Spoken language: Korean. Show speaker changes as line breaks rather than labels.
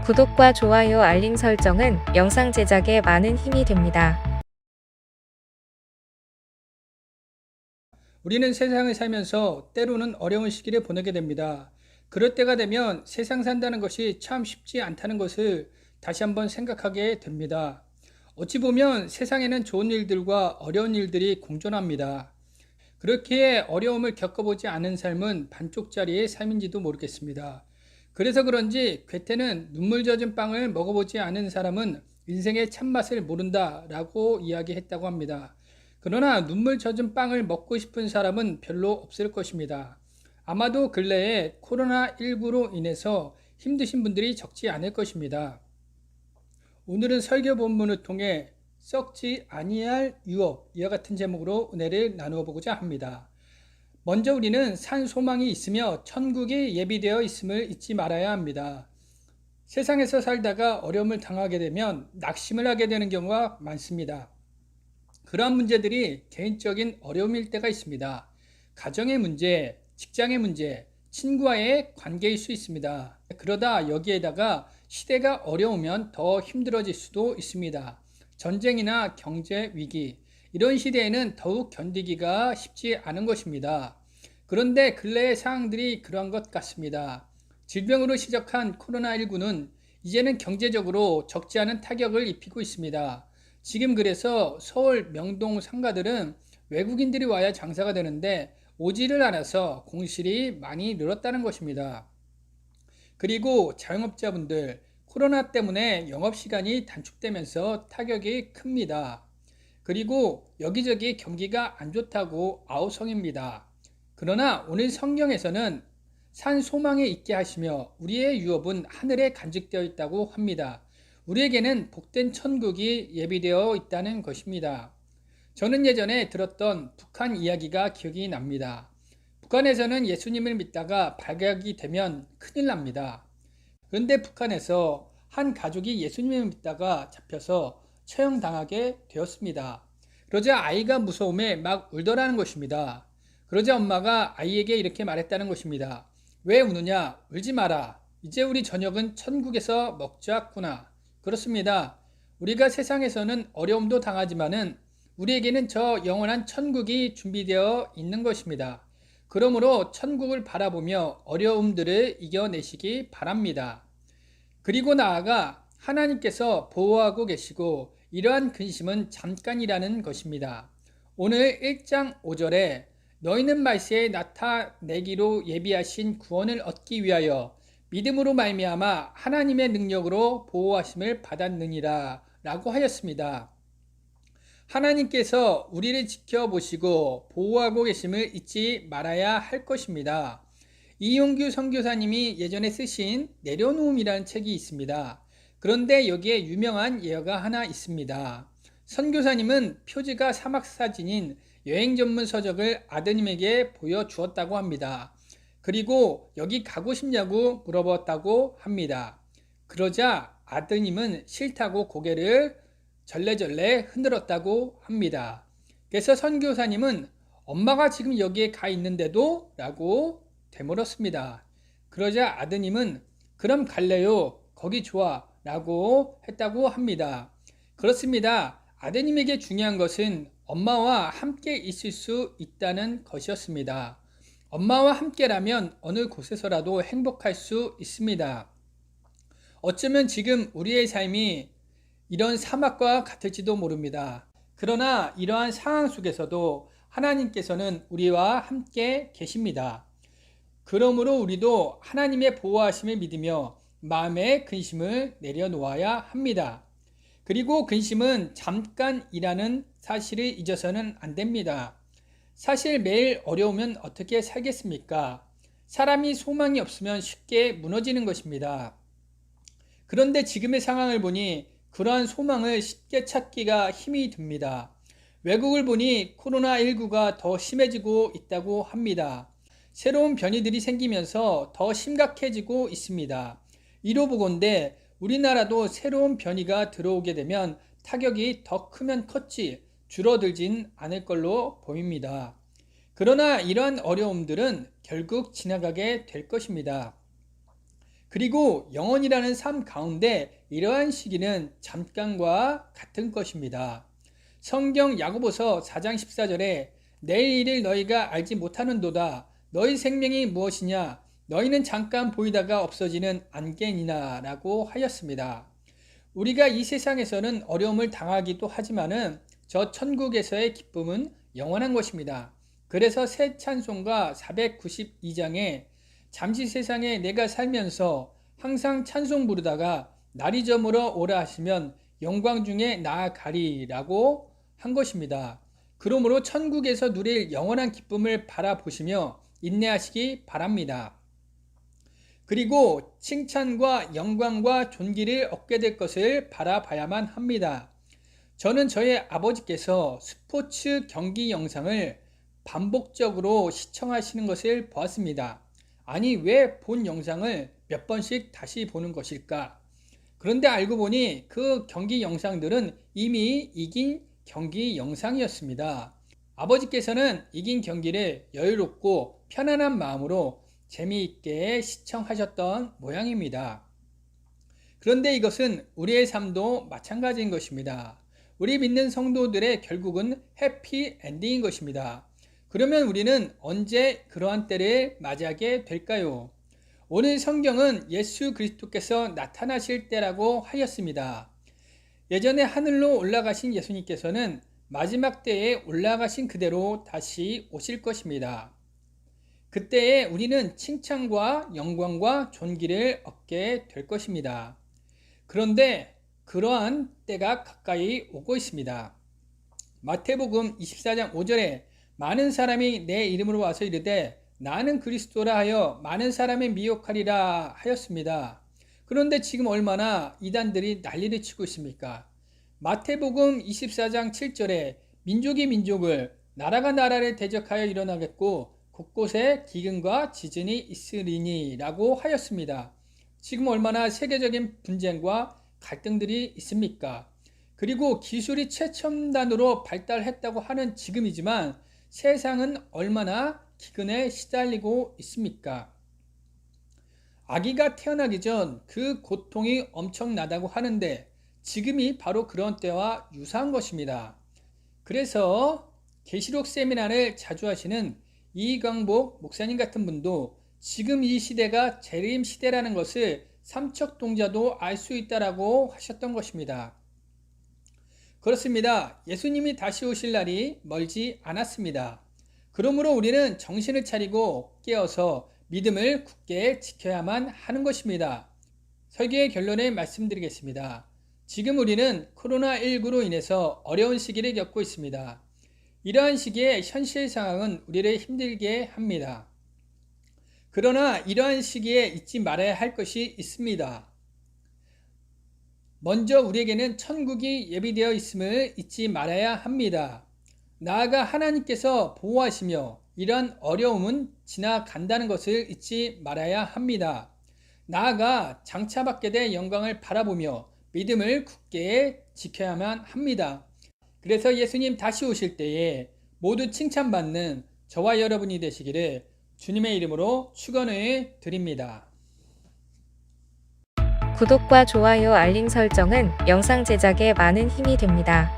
구독과 좋아요, 알림 설정은 영상 제작에 많은 힘이 됩니다.
우리는 세상을 살면서 때로는 어려운 시기를 보내게 됩니다. 그럴 때가 되면 세상 산다는 것이 참 쉽지 않다는 것을 다시 한번 생각하게 됩니다. 어찌 보면 세상에는 좋은 일들과 어려운 일들이 공존합니다. 그렇게 어려움을 겪어보지 않은 삶은 반쪽짜리의 삶인지도 모르겠습니다. 그래서 그런지 괴테는 눈물 젖은 빵을 먹어보지 않은 사람은 인생의 참맛을 모른다라고 이야기했다고 합니다. 그러나 눈물 젖은 빵을 먹고 싶은 사람은 별로 없을 것입니다. 아마도 근래에 코로나19로 인해서 힘드신 분들이 적지 않을 것입니다. 오늘은 설교 본문을 통해 썩지 아니할 유업 이와 같은 제목으로 은혜를 나누어 보고자 합니다. 먼저 우리는 산 소망이 있으며 천국이 예비되어 있음을 잊지 말아야 합니다. 세상에서 살다가 어려움을 당하게 되면 낙심을 하게 되는 경우가 많습니다. 그러한 문제들이 개인적인 어려움일 때가 있습니다. 가정의 문제, 직장의 문제, 친구와의 관계일 수 있습니다. 그러다 여기에다가 시대가 어려우면 더 힘들어질 수도 있습니다. 전쟁이나 경제 위기, 이런 시대에는 더욱 견디기가 쉽지 않은 것입니다. 그런데 근래의 상황들이 그러한 것 같습니다. 질병으로 시작한 코로나19는 이제는 경제적으로 적지 않은 타격을 입히고 있습니다. 지금 그래서 서울 명동 상가들은 외국인들이 와야 장사가 되는데 오지를 않아서 공실이 많이 늘었다는 것입니다. 그리고 자영업자분들, 코로나 때문에 영업시간이 단축되면서 타격이 큽니다. 그리고 여기저기 경기가 안 좋다고 아우성입니다. 그러나 오늘 성경에서는 산 소망에 있게 하시며 우리의 유업은 하늘에 간직되어 있다고 합니다. 우리에게는 복된 천국이 예비되어 있다는 것입니다. 저는 예전에 들었던 북한 이야기가 기억이 납니다. 북한에서는 예수님을 믿다가 발각이 되면 큰일 납니다. 그런데 북한에서 한 가족이 예수님을 믿다가 잡혀서 처형당하게 되었습니다. 그러자 아이가 무서움에 막 울더라는 것입니다. 그러자 엄마가 아이에게 이렇게 말했다는 것입니다. 왜 우느냐? 울지 마라. 이제 우리 저녁은 천국에서 먹자꾸나. 그렇습니다. 우리가 세상에서는 어려움도 당하지만은 우리에게는 저 영원한 천국이 준비되어 있는 것입니다. 그러므로 천국을 바라보며 어려움들을 이겨내시기 바랍니다. 그리고 나아가 하나님께서 보호하고 계시고 이러한 근심은 잠깐이라는 것입니다. 오늘 1장 5절에 너희는 말세에 나타내기로 예비하신 구원을 얻기 위하여 믿음으로 말미암아 하나님의 능력으로 보호하심을 받았느니라 라고 하였습니다. 하나님께서 우리를 지켜보시고 보호하고 계심을 잊지 말아야 할 것입니다. 이용규 선교사님이 예전에 쓰신 내려놓음이라는 책이 있습니다. 그런데 여기에 유명한 예가 하나 있습니다. 선교사님은 표지가 사막 사진인 여행 전문 서적을 아드님에게 보여주었다고 합니다. 그리고 여기 가고 싶냐고 물어봤다고 합니다. 그러자 아드님은 싫다고 고개를 절레절레 흔들었다고 합니다. 그래서 선교사님은 엄마가 지금 여기에 가 있는데도? 라고 되물었습니다. 그러자 아드님은 그럼 갈래요? 거기 좋아. 라고 했다고 합니다. 그렇습니다. 아드님에게 중요한 것은 엄마와 함께 있을 수 있다는 것이었습니다. 엄마와 함께라면 어느 곳에서라도 행복할 수 있습니다. 어쩌면 지금 우리의 삶이 이런 사막과 같을지도 모릅니다. 그러나 이러한 상황 속에서도 하나님께서는 우리와 함께 계십니다. 그러므로 우리도 하나님의 보호하심을 믿으며 마음의 근심을 내려놓아야 합니다. 그리고 근심은 잠깐이라는 사실을 잊어서는 안 됩니다. 사실 매일 어려우면 어떻게 살겠습니까? 사람이 소망이 없으면 쉽게 무너지는 것입니다. 그런데 지금의 상황을 보니 그러한 소망을 쉽게 찾기가 힘이 듭니다. 외국을 보니 코로나19가 더 심해지고 있다고 합니다. 새로운 변이들이 생기면서 더 심각해지고 있습니다. 이로 보건대 우리나라도 새로운 변이가 들어오게 되면 타격이 더 크면 컸지 줄어들진 않을 걸로 보입니다. 그러나 이러한 어려움들은 결국 지나가게 될 것입니다. 그리고 영원이라는 삶 가운데 이러한 시기는 잠깐과 같은 것입니다. 성경 야고보서 4장 14절에 내일 일을 너희가 알지 못하는도다. 너희 생명이 무엇이냐? 너희는 잠깐 보이다가 없어지는 안개니나 라고 하였습니다. 우리가 이 세상에서는 어려움을 당하기도 하지만은 저 천국에서의 기쁨은 영원한 것입니다. 그래서 새 찬송가 492장에 잠시 세상에 내가 살면서 항상 찬송 부르다가 날이 저물어 오라 하시면 영광 중에 나아가리라고 한 것입니다. 그러므로 천국에서 누릴 영원한 기쁨을 바라보시며 인내하시기 바랍니다. 그리고 칭찬과 영광과 존귀를 얻게 될 것을 바라봐야만 합니다. 저는 저의 아버지께서 스포츠 경기 영상을 반복적으로 시청하시는 것을 보았습니다. 아니, 왜 본 영상을 몇 번씩 다시 보는 것일까? 그런데 알고 보니 그 경기 영상들은 이미 이긴 경기 영상이었습니다. 아버지께서는 이긴 경기를 여유롭고 편안한 마음으로 재미있게 시청하셨던 모양입니다. 그런데 이것은 우리의 삶도 마찬가지인 것입니다. 우리 믿는 성도들의 결국은 해피 엔딩인 것입니다. 그러면 우리는 언제 그러한 때를 맞이하게 될까요? 오늘 성경은 예수 그리스도께서 나타나실 때라고 하였습니다. 예전에 하늘로 올라가신 예수님께서는 마지막 때에 올라가신 그대로 다시 오실 것입니다. 그때에 우리는 칭찬과 영광과 존귀를 얻게 될 것입니다. 그런데 그러한 때가 가까이 오고 있습니다. 마태복음 24장 5절에 많은 사람이 내 이름으로 와서 이르되 나는 그리스도라 하여 많은 사람의 미혹하리라 하였습니다. 그런데 지금 얼마나 이단들이 난리를 치고 있습니까? 마태복음 24장 7절에 민족이 민족을 나라가 나라를 대적하여 일어나겠고 곳곳에 기근과 지진이 있으리니 라고 하였습니다. 지금 얼마나 세계적인 분쟁과 갈등들이 있습니까? 그리고 기술이 최첨단으로 발달했다고 하는 지금이지만 세상은 얼마나 기근에 시달리고 있습니까? 아기가 태어나기 전 그 고통이 엄청나다고 하는데 지금이 바로 그런 때와 유사한 것입니다. 그래서 계시록 세미나를 자주 하시는 이광복 목사님 같은 분도 지금 이 시대가 재림 시대라는 것을 삼척동자도 알 수 있다라고 하셨던 것입니다. 그렇습니다. 예수님이 다시 오실 날이 멀지 않았습니다. 그러므로 우리는 정신을 차리고 깨어서 믿음을 굳게 지켜야만 하는 것입니다. 설교의 결론을 말씀드리겠습니다. 지금 우리는 코로나19로 인해서 어려운 시기를 겪고 있습니다. 이러한 시기에 현실 상황은 우리를 힘들게 합니다. 그러나 이러한 시기에 잊지 말아야 할 것이 있습니다. 먼저 우리에게는 천국이 예비되어 있음을 잊지 말아야 합니다. 나아가 하나님께서 보호하시며 이러한 어려움은 지나간다는 것을 잊지 말아야 합니다. 나아가 장차 받게 될 영광을 바라보며 믿음을 굳게 지켜야만 합니다. 그래서 예수님 다시 오실 때에 모두 칭찬받는 저와 여러분이 되시기를 주님의 이름으로 축원을 드립니다.
구독과 좋아요 알림 설정은 영상 제작에 많은 힘이 됩니다.